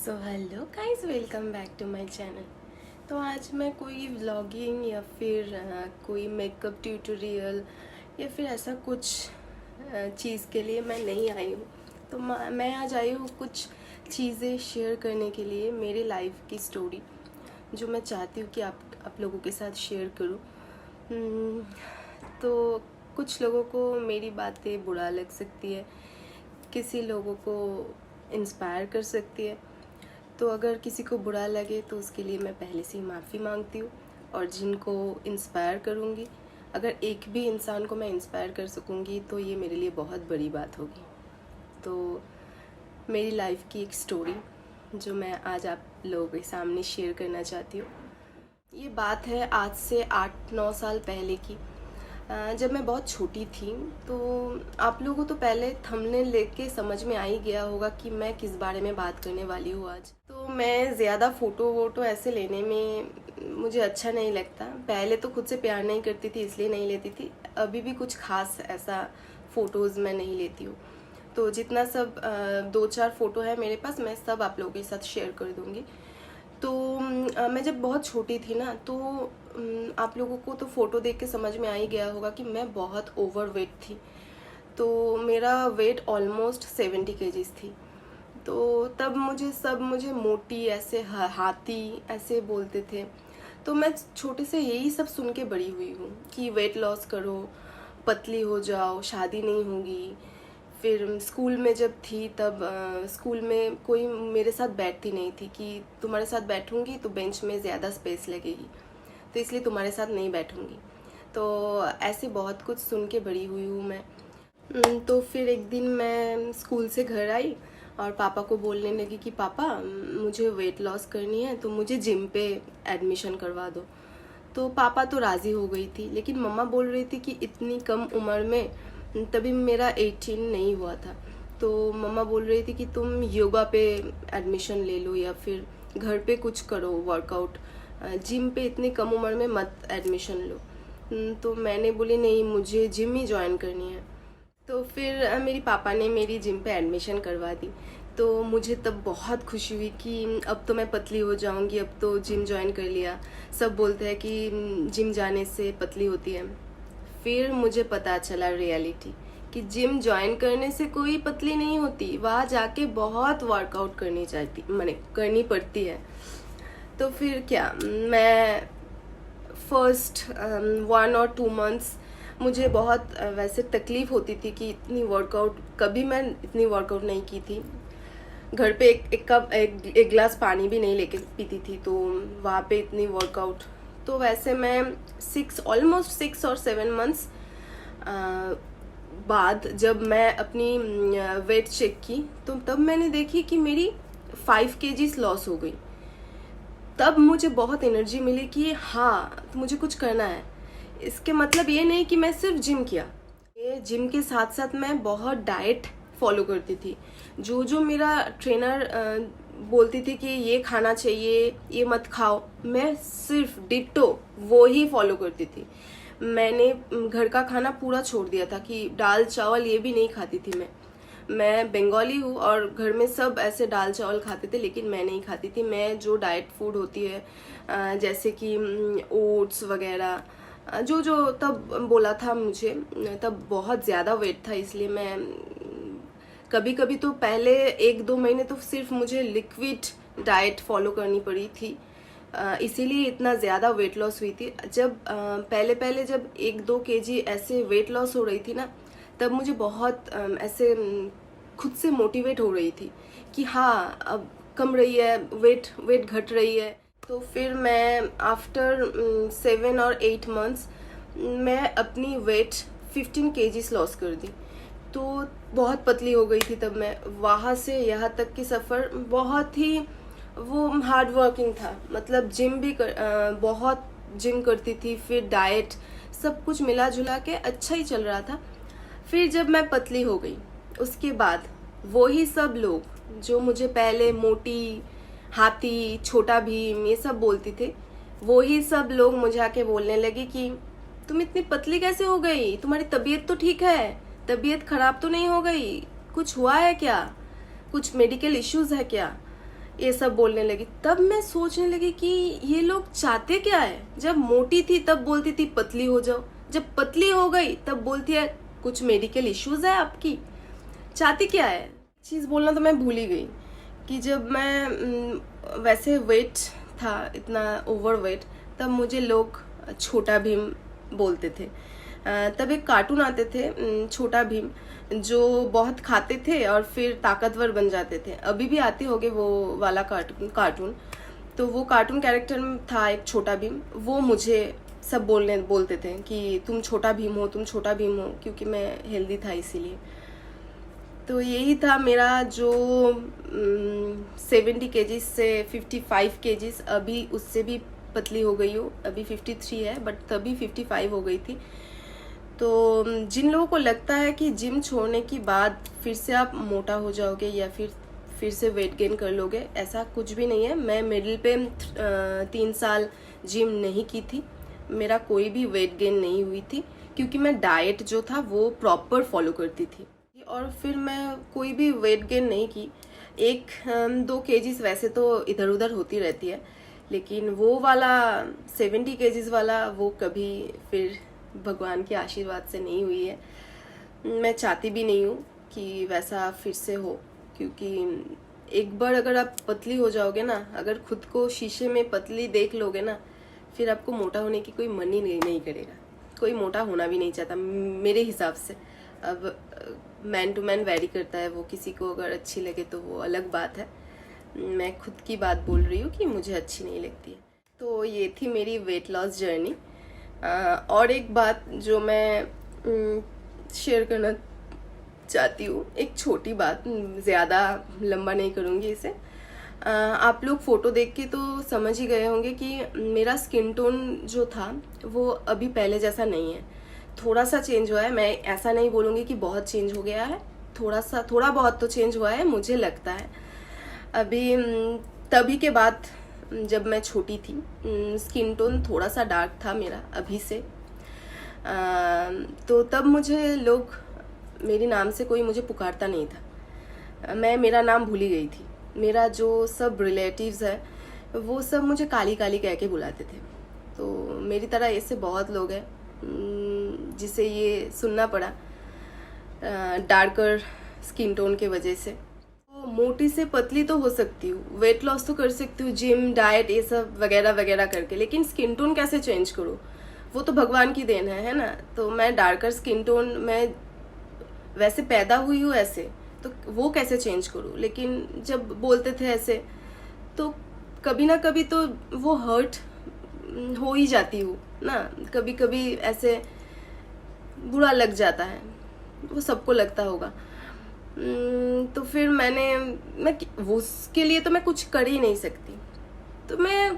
So hello guys, welcome back to my channel. तो आज मैं कोई व्लॉगिंग या फिर कोई मेकअप ट्यूटोरियल या फिर ऐसा कुछ चीज़ के लिए मैं नहीं आई हूँ। तो मैं आज आई हूँ कुछ चीज़ें शेयर करने के लिए, मेरी लाइफ की स्टोरी जो मैं चाहती हूँ कि आप लोगों के साथ शेयर करूँ। तो कुछ लोगों को मेरी बातें बुरा लग सकती है, किसी लोगों को इंस्पायर कर सकती है। तो अगर किसी को बुरा लगे तो उसके लिए मैं पहले से ही माफ़ी मांगती हूँ। और जिनको इंस्पायर करूँगी, अगर एक भी इंसान को मैं इंस्पायर कर सकूँगी तो ये मेरे लिए बहुत बड़ी बात होगी। तो मेरी लाइफ की एक स्टोरी जो मैं आज आप लोगों के सामने शेयर करना चाहती हूँ। ये बात है आज से 8-9 साल पहले की, जब मैं बहुत छोटी थी। तो आप लोगों को तो पहले थंबनेल लेके समझ में आ ही गया होगा कि मैं किस बारे में बात करने वाली हूँ आज। तो मैं ज़्यादा फ़ोटो वोटो ऐसे लेने में मुझे अच्छा नहीं लगता। पहले तो खुद से प्यार नहीं करती थी, इसलिए नहीं लेती थी। अभी भी कुछ खास ऐसा फ़ोटोज़ मैं नहीं लेती हूँ। तो जितना सब 2-4 फ़ोटो है मेरे पास, मैं सब आप लोगों के साथ शेयर कर दूँगी। तो मैं जब बहुत छोटी थी ना, तो आप लोगों को तो फ़ोटो देख के समझ में आ ही गया होगा कि मैं बहुत ओवरवेट थी। तो मेरा वेट ऑलमोस्ट 70 केजीज़ थी। तो तब मुझे मोटी ऐसे हाथी ऐसे बोलते थे। तो मैं छोटे से यही सब सुन के बड़ी हुई हूँ कि वेट लॉस करो, पतली हो जाओ, शादी नहीं होगी। फिर स्कूल में जब थी तब स्कूल में कोई मेरे साथ बैठती नहीं थी कि तुम्हारे साथ बैठूंगी तो बेंच में ज़्यादा स्पेस लगेगी, तो इसलिए तुम्हारे साथ नहीं बैठूंगी। तो ऐसे बहुत कुछ सुन के बड़ी हुई हूँ मैं। तो फिर एक दिन मैं स्कूल से घर आई और पापा को बोलने लगी कि पापा, मुझे वेट लॉस करनी है तो मुझे जिम पे एडमिशन करवा दो। तो पापा तो राज़ी हो गई थी, लेकिन मम्मा बोल रही थी कि इतनी कम उम्र में, तभी मेरा 18 नहीं हुआ था, तो मम्मा बोल रही थी कि तुम योगा पे एडमिशन ले लो या फिर घर पे कुछ करो वर्कआउट, जिम पे इतनी कम उम्र में मत एडमिशन लो। तो मैंने बोली नहीं, मुझे जिम ही ज्वाइन करनी है। तो फिर मेरी पापा ने मेरी जिम पे एडमिशन करवा दी। तो मुझे तब बहुत खुशी हुई कि अब तो मैं पतली हो जाऊंगी, अब तो जिम ज्वाइन कर लिया। सब बोलते हैं कि जिम जाने से पतली होती है। फिर मुझे पता चला रियलिटी कि जिम ज्वाइन करने से कोई पतली नहीं होती, वहाँ जाके बहुत वर्कआउट करनी पड़ती है। तो फिर क्या, मैं फर्स्ट 1 और 2 मंथ्स मुझे बहुत वैसे तकलीफ़ होती थी कि इतनी वर्कआउट, कभी मैं इतनी वर्कआउट नहीं की थी। घर पे एक गिलास पानी भी नहीं लेके पीती थी, तो वहाँ पे इतनी वर्कआउट। तो वैसे मैं ऑलमोस्ट 6 और 7 मंथ्स बाद जब मैं अपनी वेट चेक की, तो तब मैंने देखी कि मेरी 5 केजीज लॉस हो गई। तब मुझे बहुत एनर्जी मिली कि हाँ, मुझे कुछ करना है। इसके मतलब ये नहीं कि मैं सिर्फ जिम किया, ये जिम के साथ साथ मैं बहुत डाइट फॉलो करती थी। जो मेरा ट्रेनर बोलती थी कि ये खाना चाहिए, ये मत खाओ, मैं सिर्फ डिट्टो वो ही फॉलो करती थी। मैंने घर का खाना पूरा छोड़ दिया था कि दाल चावल ये भी नहीं खाती थी मैं बंगाली हूँ और घर में सब ऐसे दाल चावल खाते थे, लेकिन मैं नहीं खाती थी। मैं जो डाइट फूड होती है जैसे कि ओट्स वगैरह, जो तब बोला था मुझे, तब बहुत ज़्यादा वेट था, इसलिए मैं कभी कभी तो पहले 1-2 महीने तो सिर्फ मुझे लिक्विड डाइट फॉलो करनी पड़ी थी। इसीलिए इतना ज़्यादा वेट लॉस हुई थी। जब पहले जब 1-2 केजी ऐसे वेट लॉस हो रही थी ना, तब मुझे बहुत ऐसे खुद से मोटिवेट हो रही थी कि हाँ, अब कम रही है, वेट घट रही है। तो फिर मैं आफ्टर 7 और 8 मंथ्स मैं अपनी वेट 15 केजीज लॉस कर दी। तो बहुत पतली हो गई थी तब मैं। वहाँ से यहाँ तक की सफ़र बहुत ही वो हार्ड वर्किंग था। मतलब बहुत जिम करती थी, फिर डाइट, सब कुछ मिला जुला के अच्छा ही चल रहा था। फिर जब मैं पतली हो गई, उसके बाद वही सब लोग जो मुझे पहले मोटी, हाथी, छोटा भीम ये सब बोलते थे, वही सब लोग मुझे आके बोलने लगे कि तुम इतनी पतली कैसे हो गई, तुम्हारी तबीयत तो ठीक है, तबीयत खराब तो नहीं हो गई, कुछ हुआ है क्या, कुछ मेडिकल इश्यूज है क्या। ये सब बोलने लगी। तब मैं सोचने लगी कि ये लोग चाहते क्या है। जब मोटी थी तब बोलती थी पतली हो जाओ, जब पतली हो गई तब बोलती है कुछ मेडिकल इश्यूज है आपकी। चाहती क्या है। चीज़ बोलना तो मैं भूल ही गई कि जब मैं वैसे वेट था, इतना ओवर वेट, तब मुझे लोग छोटा भीम बोलते थे। तब एक कार्टून आते थे छोटा भीम, जो बहुत खाते थे और फिर ताकतवर बन जाते थे। अभी भी आते होंगे वो वाला कार्टून। तो वो कार्टून कैरेक्टर में था एक छोटा भीम। वो मुझे सब बोलते थे कि तुम छोटा भीम हो, तुम छोटा भीम हो, क्योंकि मैं हेल्दी था इसीलिए। तो यही था मेरा जो 70 केजीज से 55 केजीज, अभी उससे भी पतली हो गई हूँ। अभी 53 है, बट तभी 55 हो गई थी। तो जिन लोगों को लगता है कि जिम छोड़ने के बाद फिर से आप मोटा हो जाओगे या फिर से वेट गेन कर लोगे, ऐसा कुछ भी नहीं है। मैं मिडिल पे 3 साल जिम नहीं की थी, मेरा कोई भी वेट गेन नहीं हुई थी, क्योंकि मैं डाइट जो था वो प्रॉपर फॉलो करती थी। और फिर मैं कोई भी वेट गेन नहीं की। 1-2 केजीज वैसे तो इधर उधर होती रहती है, लेकिन वो वाला 70 केजीज वाला वो कभी फिर भगवान के आशीर्वाद से नहीं हुई है। मैं चाहती भी नहीं हूँ कि वैसा फिर से हो, क्योंकि एक बार अगर आप पतली हो जाओगे ना, अगर खुद को शीशे में पतली देख लोगे ना, फिर आपको मोटा होने की कोई मन ही नहीं करेगा। कोई मोटा होना भी नहीं चाहता मेरे हिसाब से। अब मैन टू मैन वैरी करता है, वो किसी को अगर अच्छी लगे तो वो अलग बात है। मैं खुद की बात बोल रही हूँ कि मुझे अच्छी नहीं लगती है। तो ये थी मेरी वेट लॉस जर्नी। और एक बात जो मैं शेयर करना चाहती हूँ, एक छोटी बात, ज़्यादा लंबा नहीं करूँगी इसे। आप लोग फ़ोटो देख के तो समझ ही गए होंगे कि मेरा स्किन टोन जो था वो अभी पहले जैसा नहीं है, थोड़ा सा चेंज हुआ है। मैं ऐसा नहीं बोलूँगी कि बहुत चेंज हो गया है, थोड़ा बहुत तो चेंज हुआ है मुझे लगता है। अभी तभी के बाद जब मैं छोटी थी स्किन टोन थोड़ा सा डार्क था मेरा अभी से। तो तब मुझे लोग, मेरे नाम से कोई मुझे पुकारता नहीं था, मैं मेरा नाम भूल ही गई थी। मेरा जो सब रिलेटिव्स है वो सब मुझे काली काली कह के बुलाते थे। तो मेरी तरह ऐसे बहुत लोग हैं जिसे ये सुनना पड़ा डार्कर स्किन टोन के वजह से। मोटी से पतली तो हो सकती हूँ, वेट लॉस तो कर सकती हूँ, जिम डाइट ये सब वगैरह वगैरह करके, लेकिन स्किन टोन कैसे चेंज करूँ, वो तो भगवान की देन है ना। तो मैं डार्कर स्किन टोन, मैं वैसे पैदा हुई हूँ ऐसे, तो वो कैसे चेंज करूँ। लेकिन जब बोलते थे ऐसे, तो कभी ना कभी तो वो हर्ट हो ही जाती हूँ ना, कभी कभी ऐसे बुरा लग जाता है, वो सबको लगता होगा। तो फिर मैं वो उसके लिए तो मैं कुछ कर ही नहीं सकती। तो मैं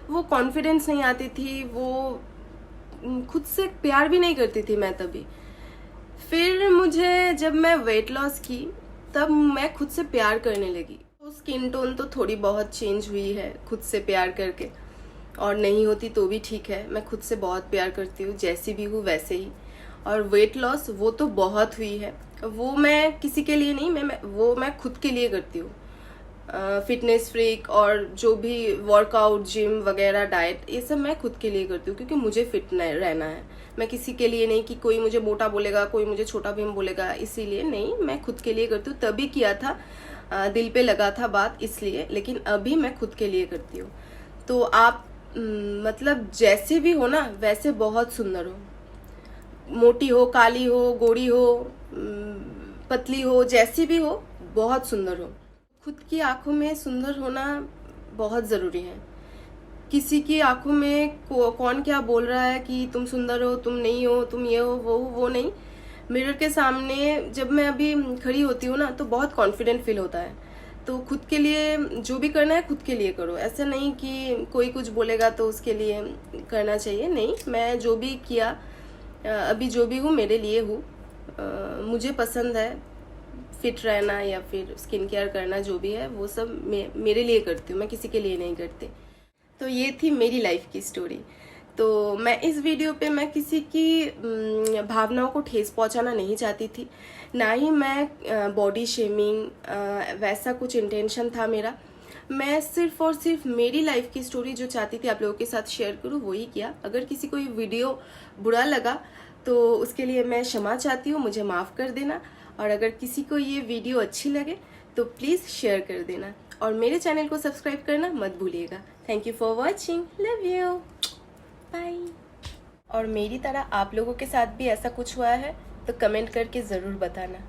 वो कॉन्फिडेंस नहीं आती थी, वो खुद से प्यार भी नहीं करती थी मैं तभी। फिर मुझे जब मैं वेट लॉस की तब मैं खुद से प्यार करने लगी। वो स्किन टोन तो थोड़ी बहुत चेंज हुई है खुद से प्यार करके, और नहीं होती तो भी ठीक है, मैं खुद से बहुत प्यार करती हूँ, जैसी भी हूँ वैसे ही। और वेट लॉस वो तो बहुत हुई है, वो मैं किसी के लिए नहीं, मैं खुद के लिए करती हूँ। फिटनेस फ्रीक और जो भी वर्कआउट, जिम वगैरह, डाइट, ये सब मैं खुद के लिए करती हूँ, क्योंकि मुझे फिट रहना है। मैं किसी के लिए नहीं कि कोई मुझे मोटा बोलेगा, कोई मुझे छोटा भीम बोलेगा, इसीलिए नहीं, मैं खुद के लिए करती हूँ। तभी किया था, दिल पे लगा था बात इसलिए, लेकिन अभी मैं खुद के लिए करती हूँ। तो आप मतलब जैसे भी हो ना वैसे बहुत सुंदर हो, मोटी हो, काली हो, गोरी हो, पतली हो, जैसी भी हो, बहुत सुंदर हो। खुद की आंखों में सुंदर होना बहुत ज़रूरी है। किसी की आंखों में कौन क्या बोल रहा है कि तुम सुंदर हो, तुम नहीं हो, तुम ये हो, वो नहीं। मिरर के सामने जब मैं अभी खड़ी होती हूँ ना, तो बहुत कॉन्फिडेंट फील होता है। तो खुद के लिए जो भी करना है खुद के लिए करो, ऐसा नहीं कि कोई कुछ बोलेगा तो उसके लिए करना चाहिए। नहीं, मैं जो भी किया, अभी जो भी हूँ मेरे लिए हूँ। मुझे पसंद है फिट रहना या फिर स्किन केयर करना, जो भी है वो सब मेरे लिए करती हूँ, मैं किसी के लिए नहीं करती। तो ये थी मेरी लाइफ की स्टोरी। तो मैं इस वीडियो पे मैं किसी की भावनाओं को ठेस पहुंचाना नहीं चाहती थी, ना ही मैं बॉडी शेमिंग वैसा कुछ इंटेंशन था मेरा। मैं सिर्फ और सिर्फ मेरी लाइफ की स्टोरी जो चाहती थी आप लोगों के साथ शेयर करूँ वही किया। अगर किसी को ये वीडियो बुरा लगा तो उसके लिए मैं क्षमा चाहती हूँ, मुझे माफ़ कर देना। और अगर किसी को ये वीडियो अच्छी लगे तो प्लीज़ शेयर कर देना और मेरे चैनल को सब्सक्राइब करना मत भूलिएगा। Thank you for watching, love you, bye. और मेरी तरह आप लोगों के साथ भी ऐसा कुछ हुआ है तो कमेंट करके ज़रूर बताना।